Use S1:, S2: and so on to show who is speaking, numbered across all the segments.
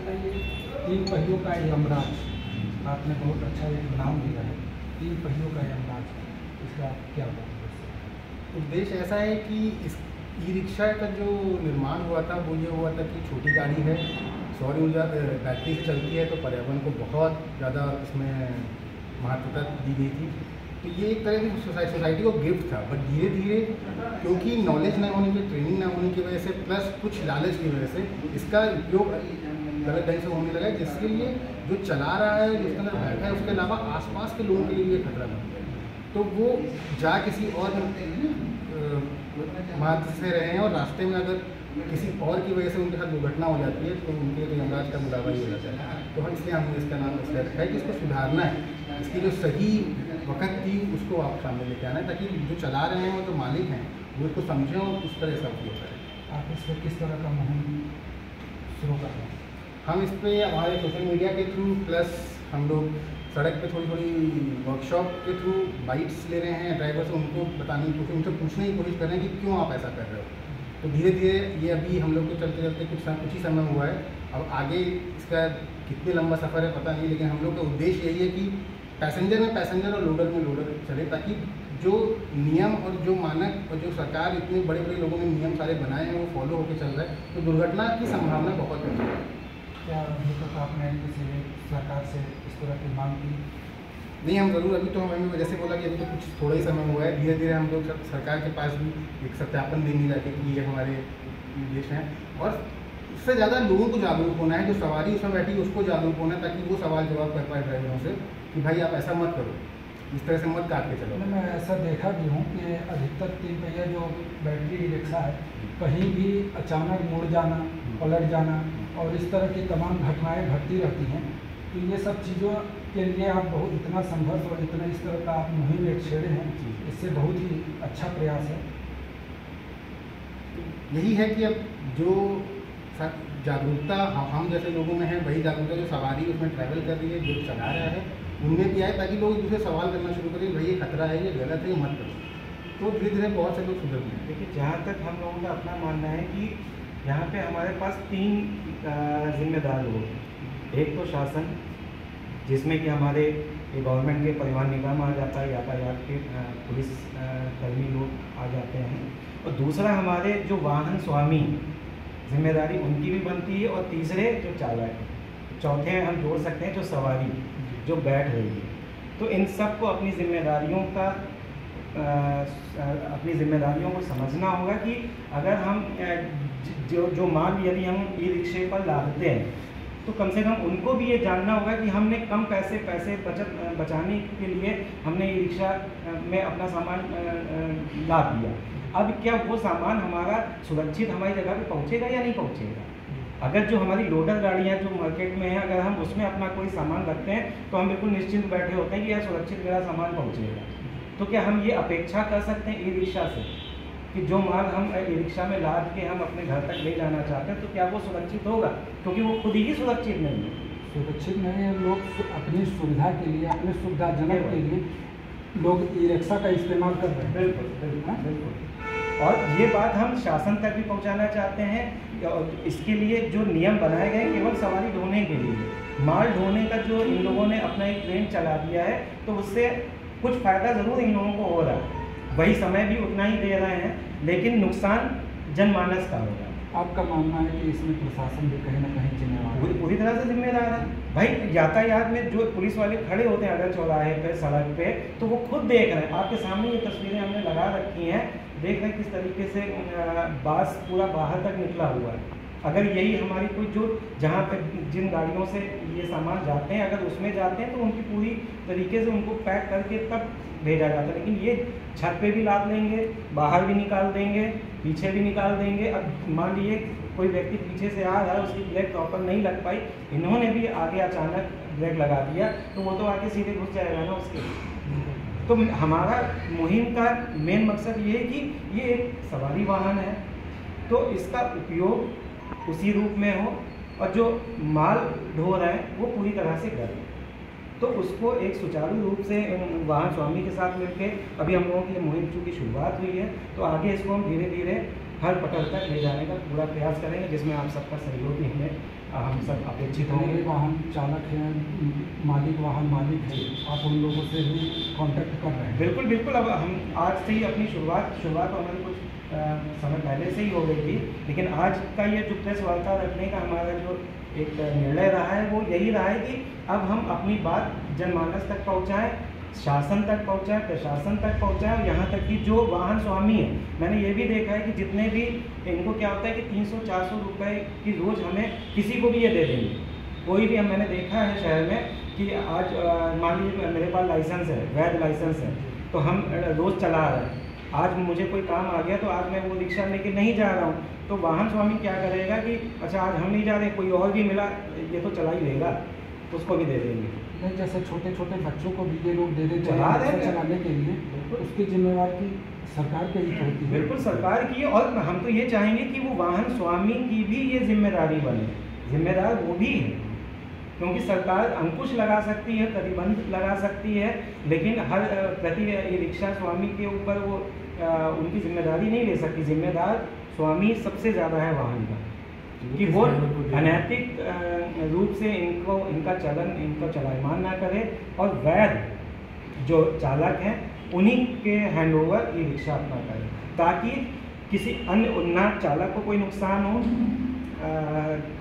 S1: बताइए, तीन पहियों का यमराज, आपने बहुत अच्छा एक नाम दिया है, तीन पहियों का यमराज, इसका क्या मतलब?
S2: उद्देश्य ऐसा है कि इस ई रिक्शा का जो निर्माण हुआ था वो ये हुआ था कि छोटी गाड़ी है, सौर ऊर्जा बैटरी से चलती है, तो पर्यावरण को बहुत ज़्यादा इसमें महत्वता दी गई थी। तो ये एक तरह की सोसाइटी को गिफ्ट था। बट धीरे धीरे क्योंकि नॉलेज न होने की, ट्रेनिंग न होने की वजह से, प्लस कुछ लालच की वजह से इसका उपयोग गलत ढंग से होने लगा, जिसके लिए जो चला रहा है, जिसके अंदर बैठा है, उसके अलावा आसपास के लोगों के लिए ये खतरा बन गया। तो वो जा किसी और मार्ग से रहे हैं और रास्ते में अगर किसी और की वजह से उनके साथ दुर्घटना हो जाती है तो उनके लिए यमराज का बुलावा ही हो जाता है। तो हम इसलिए हमने इसका नाम इसलिए रखा है कि इसको सुधारना है, इसकी जो सही वक्त थी उसको आप सामने लेके आना है, ताकि जो चला रहे हैं वो जो मालिक हैं वो इसको समझें और उस तरह से उपयोग करें।
S1: आप इस पर किस तरह का मुहिम शुरू कर रहे हैं?
S2: हम इस पर हमारे सोशल मीडिया के थ्रू, प्लस हम लोग सड़क पे थोड़ी थोड़ी वर्कशॉप के थ्रू बाइट्स ले रहे हैं ड्राइवर से, उनको बताने की कोशिश, उनसे पूछने की कोशिश कर रहे हैं कि क्यों आप ऐसा कर रहे हो। तो धीरे धीरे ये अभी हम लोग को चलते चलते कुछ ही समय हुआ है, अब आगे इसका कितने लंबा सफ़र है पता नहीं, लेकिन हम लोग का उद्देश्य यही है कि पैसेंजर में पैसेंजर और लोडर में लोडर चले, ताकि जो नियम और जो मानक और जो सरकार इतने बड़े बड़े लोगों ने नियम सारे बनाए हैं वो फॉलो होकर चल रहा है, तो दुर्घटना की संभावना बहुत कम है।
S1: क्या अभी तक आपने किसी सरकार से इस तरह की मांग की?
S2: नहीं, हम ज़रूर, अभी तो हमें जैसे बोला कि अभी तो कुछ थोड़ा ही समय हुआ है, धीरे धीरे हम लोग सरकार के पास भी एक सत्यापन देने जाके कि ये हमारे निर्देश हैं, और उससे ज़्यादा लोगों को जागरूक होना है, जो सवारी उसमें बैठी है उसको जागरूक होना है, ताकि वो सवाल जवाब कर पाए ड्राइवरों से कि भाई आप ऐसा मत करो, इस तरह से मत काट के चलो।
S1: मैं ऐसा देखा भी हूँ कि अधिकतर तीन पहिया जो बैटरी रिक्शा है, कहीं भी अचानक मुड़ जाना, पलट जाना और इस तरह की तमाम घटनाएं घटती रहती हैं। तो ये सब चीज़ों के लिए आप बहुत इतना संघर्ष और इतना इस तरह का आप मुहिम एक छेड़े हैं, इससे बहुत ही अच्छा प्रयास है।
S2: यही है कि अब जो जागरूकता हम जैसे लोगों में है, वही जागरूकता जो सवारी उसमें ट्रैवल कर रही है, जो चला रहा है, उनमें भी आए, ताकि लोग एक दूसरे सवाल करना शुरू करें, भाई ये खतरा है, ये गलत है, ये मत करो। तो धीरे धीरे बहुत से लोग सुधर गए।
S3: देखिए, जहाँ तक हम लोगों का अपना मानना है कि यहाँ पे हमारे पास तीन जिम्मेदार लोग हैं। एक तो शासन, जिसमें कि हमारे गवर्नमेंट के परिवहन निगम आ जाता है, यातायात के पुलिस कर्मी लोग आ जाते हैं, और दूसरा हमारे जो वाहन स्वामी, जिम्मेदारी उनकी भी बनती है, और तीसरे जो चालक, चौथे हम जोड़ सकते हैं जो सवारी जो बैठ रही है। तो इन सब को अपनी जिम्मेदारियों को समझना होगा कि अगर हम जो माल यदि हम ई रिक्शे पर लादते हैं, तो कम से कम उनको भी ये जानना होगा कि हमने कम पैसे बचाने के लिए हमने ई रिक्शा में अपना सामान लाद दिया। अब क्या वो सामान हमारा सुरक्षित हमारी जगह पे पहुंचेगा या नहीं पहुंचेगा? अगर जो हमारी लोडर गाड़ियाँ जो मार्केट में हैं, अगर हम उसमें अपना कोई सामान रखते हैं तो हम बिल्कुल निश्चिंत बैठे होते हैं कि यह सुरक्षित मेरा सामान पहुंचेगा। तो क्या हम ये अपेक्षा कर सकते हैं ई रिक्शा से कि जो माल हम ई रिक्शा में लाद के हम अपने घर तक ले जाना चाहते हैं, तो क्या वो सुरक्षित होगा? क्योंकि वो खुद ही सुरक्षित नहीं है।
S1: सुरक्षित नहीं है। लोग अपनी सुविधा के लिए, अपने सुविधाजनक के लिए लोग ई रिक्शा का इस्तेमाल कर रहे हैं।
S3: बिल्कुल बिल्कुल। और ये बात हम शासन तक भी पहुंचाना चाहते हैं। इसके लिए जो नियम बनाए गए केवल सवारी ढोने के लिए, माल ढोने का जो इन लोगों ने अपना एक ट्रेन चला दिया है, तो उससे कुछ फ़ायदा ज़रूर इन लोगों को हो रहा है, वही समय भी उतना ही दे रहे हैं, लेकिन नुकसान जनमानस का हो रहा है।
S1: आपका मानना है कि इसमें प्रशासन भी कहीं ना कहीं जिम्मेदार है?
S3: पूरी तरह से जिम्मेदार है भाई। यातायात में जो पुलिस वाले खड़े होते हैं अगर चौराहे पे, सड़क पे, तो वो खुद देख रहे हैं। आपके सामने ये तस्वीरें हमने लगा रखी हैं, देख रहे हैं किस तरीके से बास पूरा बाहर तक निकला हुआ है। अगर यही हमारी कोई जो जहाँ पे जिन गाड़ियों से ये सामान जाते हैं, अगर उसमें जाते हैं तो उनकी पूरी तरीके से उनको पैक करके तब भेजा जाता है। लेकिन ये छत पे भी लाद लेंगे, बाहर भी निकाल देंगे, पीछे भी निकाल देंगे। अब मान लीजिए कोई व्यक्ति पीछे से आ रहा है, उसकी ब्रेक प्रॉपर नहीं लग पाई, इन्होंने भी आगे अचानक ब्रेक लगा दिया, तो वो तो आगे सीधे घुस जाएगा ना उसके। तो हमारा मुहिम का मेन मकसद ये है कि ये एक सवारी वाहन है, तो इसका उपयोग उसी रूप में हो, और जो माल ढो रहे हैं वो पूरी तरह से करें। तो उसको एक सुचारू रूप से वाहन स्वामी के साथ मिलकर, अभी हम लोगों की मुहिम चूँकि शुरुआत हुई है, तो आगे इसको हम धीरे धीरे हर पटल तक ले जाने का पूरा प्रयास करेंगे, जिसमें आप सबका सहयोग भी हमें हम सब अपेक्षित
S1: जितने भी
S3: होंगे।
S1: वाहन चालक हैं, वाहन मालिक हैं, आप उन लोगों से भी कांटेक्ट कर रहे हैं?
S3: बिल्कुल बिल्कुल। अब हम आज से ही अपनी शुरुआत हमारी कुछ समय पहले से ही हो गई थी, लेकिन आज का ये जो प्रेस वार्ता रखने का हमारा जो एक निर्णय रहा है वो यही रहा है कि अब हम अपनी बात जनमानस तक पहुंचाएं, शासन तक पहुंचाएं, प्रशासन तक पहुंचाएं, और यहाँ तक कि जो वाहन स्वामी है, मैंने ये भी देखा है कि जितने भी इनको क्या होता है कि 300-400 रुपये की रोज़ हमें किसी को भी ये दे देंगे। कोई भी मैंने देखा है शहर में कि आज मान लीजिए मेरे पास लाइसेंस है, वैध लाइसेंस है, तो हम रोज़ चला रहे हैं, आज मुझे कोई काम आ गया तो आज मैं वो रिक्शा लेके नहीं जा रहा हूँ, तो वाहन स्वामी क्या करेगा कि अच्छा आज हम नहीं जा रहे, कोई और भी मिला ये तो चला ही लेगा, उसको भी दे देंगे।
S1: नहीं, जैसे छोटे छोटे बच्चों को भी ये लोग दे देते
S3: चला
S1: हैं
S3: रहे हैं।
S1: चलाने के लिए, उसकी जिम्मेवारी सरकार पे ही होती है।
S3: बिल्कुल सरकार की है, और हम तो ये चाहेंगे कि वो वाहन स्वामी की भी ये जिम्मेदारी बने, जिम्मेदार वो भी है, क्योंकि सरकार अंकुश लगा सकती है, प्रतिबंध लगा सकती है, लेकिन हर प्रति रिक्शा स्वामी के ऊपर वो उनकी जिम्मेदारी नहीं ले सकती। जिम्मेदार स्वामी सबसे ज़्यादा है वाहन का, कि वो अनैतिक रूप से इनका चलायमान ना करे, और वैध जो चालक हैं उन्हीं के हैंडओवर ई रिक्शा अपना करें, ताकि किसी अन्य उन्नत चालक को कोई नुकसान हो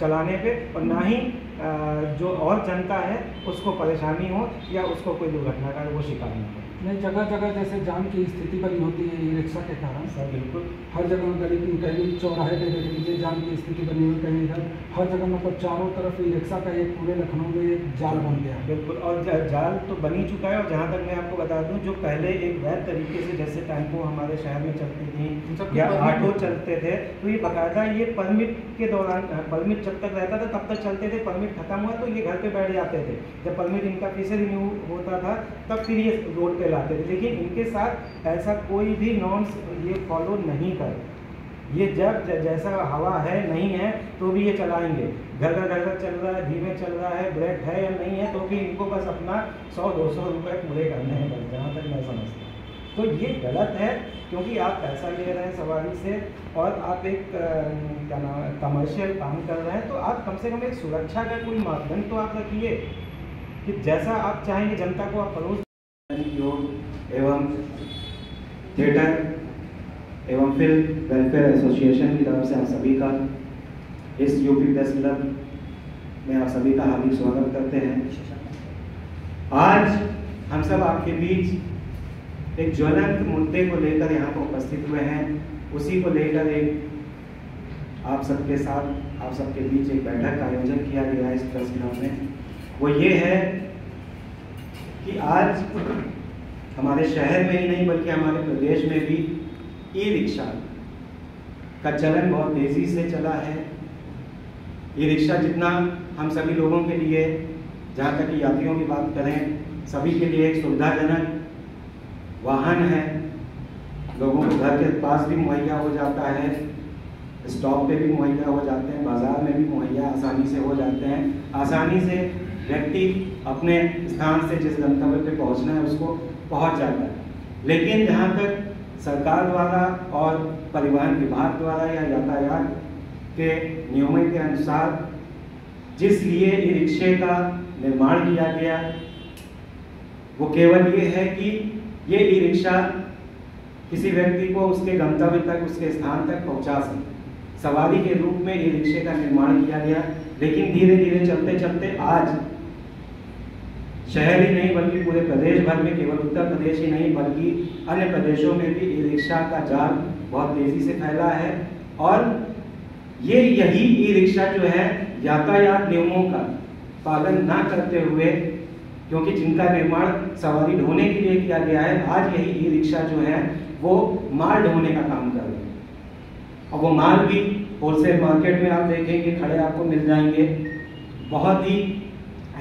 S3: चलाने पे, और ना ही जो और जनता है उसको परेशानी हो या उसको कोई दुर्घटना का वो शिकार न हो।
S1: नहीं, जगह जगह जैसे जाम की स्थिति बनी होती है ई रिक्शा के कारण।
S3: सर बिल्कुल,
S1: हर जगह गली कहीं चौराहे पे देख लीजिए जाम की स्थिति बनी हुई, कहीं इधर, हर जगह मतलब चारों तरफ ई रिक्शा का एक पूरे लखनऊ में एक जाल बन गया।
S3: बिल्कुल, और जाल तो बन ही चुका है। और जहाँ तक मैं आपको बता दूँ, जो पहले एक वैध तरीके से जैसे टेम्पो हमारे शहर में चलती थी या ऑटो चलते थे, तो ये बाकायदा ये परमिट के दौरान, परमिट जब तक रहता था तब तक चलते थे, परमिट खत्म हुआ तो ये घर पे बैठ जाते थे, जब परमिट इनका फिर से रिन्यू होता था तब फिर ये रोड पे लाते थे। लेकिन इनके साथ ऐसा कोई भी नॉर्म्स ये फॉलो नहीं कर, ये जब जैसा हवा है नहीं है तो भी ये चलाएंगे, घर चल रहा है, धीमे चल रहा है, ब्रेक है या नहीं है, तो भी इनको बस अपना 100-200 रुपये पूरे करने हैं बस, जहाँ तक मैं समझता हूँ। तो ये गलत है, क्योंकि आप पैसा ले रहे हैं सवारी से और आप एक क्या नाम है कमर्शियल काम कर रहे हैं, तो आप कम से कम एक सुरक्षा का कोई मापदंड तो आप रखिए कि जैसा आप चाहेंगे जनता को आप परोस।
S4: योग एवं थिएटर एवं फिल्म वेलफेयर एसोसिएशन की तरफ से आप सभी का इस यूपी प्रेस क्लब में आप सभी का हार्दिक स्वागत करते हैं। आज हम सब आपके बीच एक ज्वलंत मुद्दे को लेकर यहाँ पर उपस्थित हुए हैं, उसी को लेकर एक आप सबके साथ, आप सबके बीच एक बैठक का आयोजन किया गया है इस प्रेस क्लब में। वो ये है कि आज हमारे शहर में ही नहीं बल्कि हमारे प्रदेश में भी ई रिक्शा का चलन बहुत तेज़ी से चला है। ई रिक्शा जितना हम सभी लोगों के लिए, जहाँ तक कि यात्रियों की बात करें, सभी के लिए एक सुविधाजनक वाहन है, लोगों को घर के पास भी मुहैया हो जाता है, स्टॉप पे भी मुहैया हो जाते हैं, बाज़ार में भी मुहैया आसानी से हो जाते हैं। आसानी से व्यक्ति अपने स्थान से जिस गंतव्य पे पहुंचना है उसको पहुंच जाता है। लेकिन जहां तक सरकार द्वारा और परिवहन विभाग द्वारा या यातायात के नियमों के अनुसार जिस लिए ई रिक्शे का निर्माण किया गया, वो केवल ये है कि ये ई रिक्शा किसी व्यक्ति को उसके गंतव्य तक, उसके स्थान तक पहुंचा सके, सवारी के रूप में ई रिक्शे का निर्माण किया गया। लेकिन धीरे धीरे चलते चलते आज शहर ही नहीं बल्कि पूरे प्रदेश भर में, केवल उत्तर प्रदेश ही नहीं बल्कि अन्य प्रदेशों में भी ई रिक्शा का जाल बहुत तेजी से फैला है। और यही ई रिक्शा जो है यातायात नियमों का पालन ना करते हुए, क्योंकि जिनका निर्माण सवारी ढोने के लिए किया गया है, आज यही ई रिक्शा जो है वो माल ढोने का काम कर रहे हैं। और वो माल भी होलसेल मार्केट में आप देखेंगे खड़े आपको मिल जाएंगे बहुत ही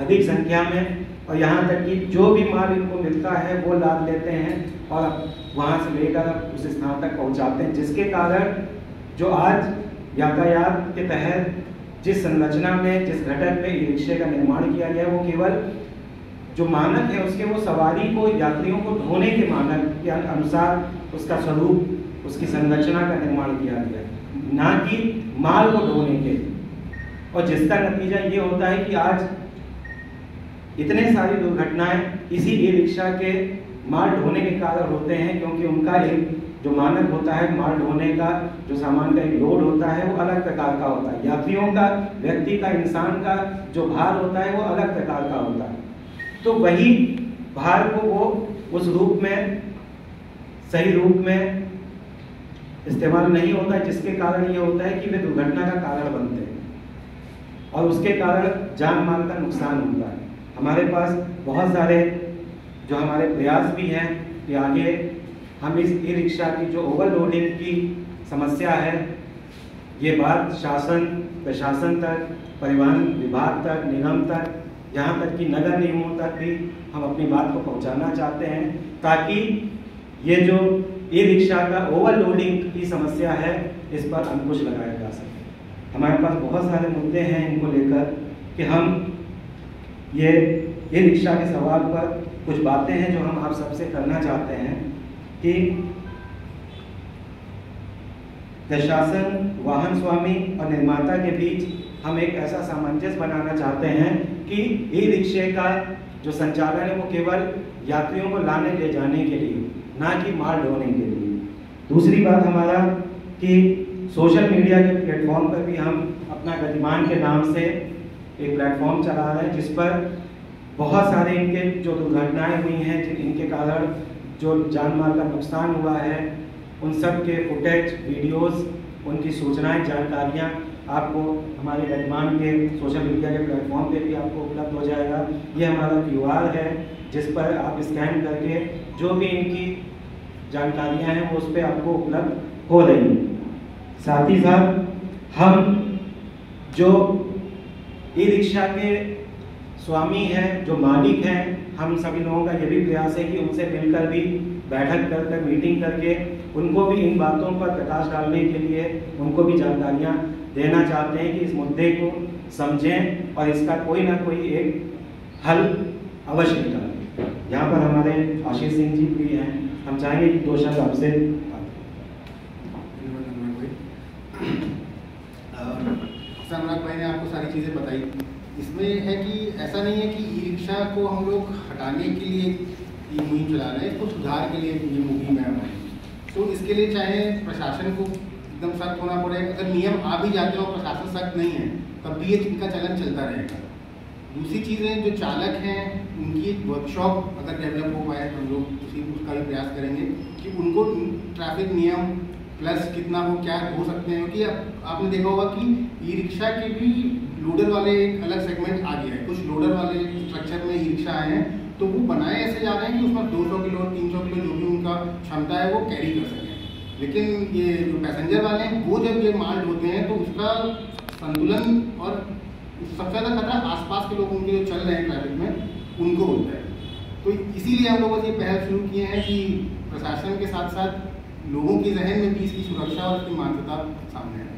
S4: अधिक संख्या में, और यहाँ तक कि जो भी माल इनको मिलता है वो लाद लेते हैं और वहाँ से लेकर उस स्थान तक पहुँचाते हैं, जिसके कारण जो आज यातायात के तहत जिस संरचना में, जिस घटक में ई रिक्शे का निर्माण किया गया है, वो केवल जो मानक है उसके, वो सवारी को, यात्रियों को ढोने के मानक के अनुसार उसका स्वरूप, उसकी संरचना का निर्माण किया गया है।
S3: ना कि माल को ढोने के। और जिसका नतीजा ये होता है कि आज इतने सारी दुर्घटनाएं इसी ई रिक्शा के माल ढोने के कारण होते हैं, क्योंकि उनका एक जो मानक होता है माल ढोने का, जो सामान का एक लोड होता है वो अलग प्रकार का होता है। यात्रियों का, व्यक्ति का, इंसान का जो भार होता है वो अलग प्रकार का होता है। तो वही भार को वो उस रूप में, सही रूप में इस्तेमाल नहीं होता, जिसके कारण ये होता है कि वे दुर्घटना का कारण बनते हैं और उसके कारण जान माल का नुकसान होता है। हमारे पास बहुत सारे जो हमारे प्रयास भी हैं कि आगे हम इस ई रिक्शा की जो ओवरलोडिंग की समस्या है, ये बात शासन, प्रशासन तक, परिवहन विभाग तक, निगम तक, यहाँ तक कि नगर निगमों तक भी हम अपनी बात को पहुँचाना चाहते हैं, ताकि ये जो ई रिक्शा का ओवरलोडिंग की समस्या है इस पर अंकुश लगाया जा सके। हमारे पास बहुत सारे मुद्दे हैं इनको लेकर कि हम ये ई रिक्शा के सवाल पर कुछ बातें हैं जो हम आप सबसे करना चाहते हैं कि प्रशासन, वाहन स्वामी और निर्माता के बीच हम एक ऐसा सामंजस्य बनाना चाहते हैं कि ई रिक्शे का जो संचालन है वो केवल यात्रियों को लाने ले जाने के लिए, ना कि माल ढोने के लिए। दूसरी बात हमारा कि सोशल मीडिया के प्लेटफॉर्म पर भी हम अपना गतिमान के नाम से एक प्लेटफॉर्म चला रहे हैं, जिस पर बहुत सारे इनके जो दुर्घटनाएं हुई हैं, इनके कारण जो जान माल का नुकसान हुआ है, उन सब के फुटेज, वीडियोस, उनकी सूचनाएं, जानकारियां आपको हमारे गतिमान के सोशल मीडिया के प्लेटफॉर्म पे भी आपको उपलब्ध हो जाएगा। ये हमारा QR है जिस पर आप स्कैन करके जो भी इनकी जानकारियां हैं वो उस पर आपको उपलब्ध हो रही हैं। साथ ही साथ हम जो ई रिक्शा के स्वामी हैं, जो मालिक हैं, हम सभी लोगों का ये भी प्रयास है कि उनसे मिलकर भी बैठक कर मीटिंग करके उनको भी इन बातों पर प्रकाश डालने के लिए उनको भी जानकारियां देना चाहते हैं कि इस मुद्दे को समझें और इसका कोई ना कोई एक हल अवश्य निकालें। यहाँ पर हमारे आशीष सिंह जी भी हैं, हम चाहेंगे कि 2 शब्द आपसे।
S2: अनुराग भाई ने आपको सारी चीज़ें बताई। इसमें है कि ऐसा नहीं है कि ई रिक्शा को हम लोग हटाने के लिए ये मुहिम चला रहे हैं, इसको सुधार के लिए ये मुहिम है हमारी। तो इसके लिए चाहे प्रशासन को एकदम सख्त होना पड़े, अगर नियम आ भी जाते हो प्रशासन सख्त नहीं है तब भी ये इनका चलन चलता रहेगा। दूसरी चीज़ें जो चालक हैं उनकी एक वर्कशॉप अगर डेवलप हो पाए, हम लोग उसका भी प्रयास करेंगे कि उनको ट्रैफिक नियम प्लस कितना वो क्या हो सकते हैं, क्योंकि आपने देखा होगा कि ई रिक्शा के भी लोडर वाले एक अलग सेगमेंट आ गया है। कुछ लोडर वाले स्ट्रक्चर में ई रिक्शा आए हैं तो वो बनाए ऐसे जा रहे हैं कि उसमें 200 किलो 300 किलो जो भी उनका क्षमता है वो कैरी कर सकें। लेकिन ये जो पैसेंजर वाले हैं वो जब ये माल ढोते हैं तो उसका संतुलन और सबसे ज़्यादा खतरा आसपास के लोग उनके जो चल रहे हैं ट्रैफिक में उनको होता है। तो इसीलिए हम लोगों ने ये पहल शुरू किए हैं कि प्रशासन के साथ साथ लोगों के जहन में भी इसकी सुरक्षा और इसकी मान्यता सामने है।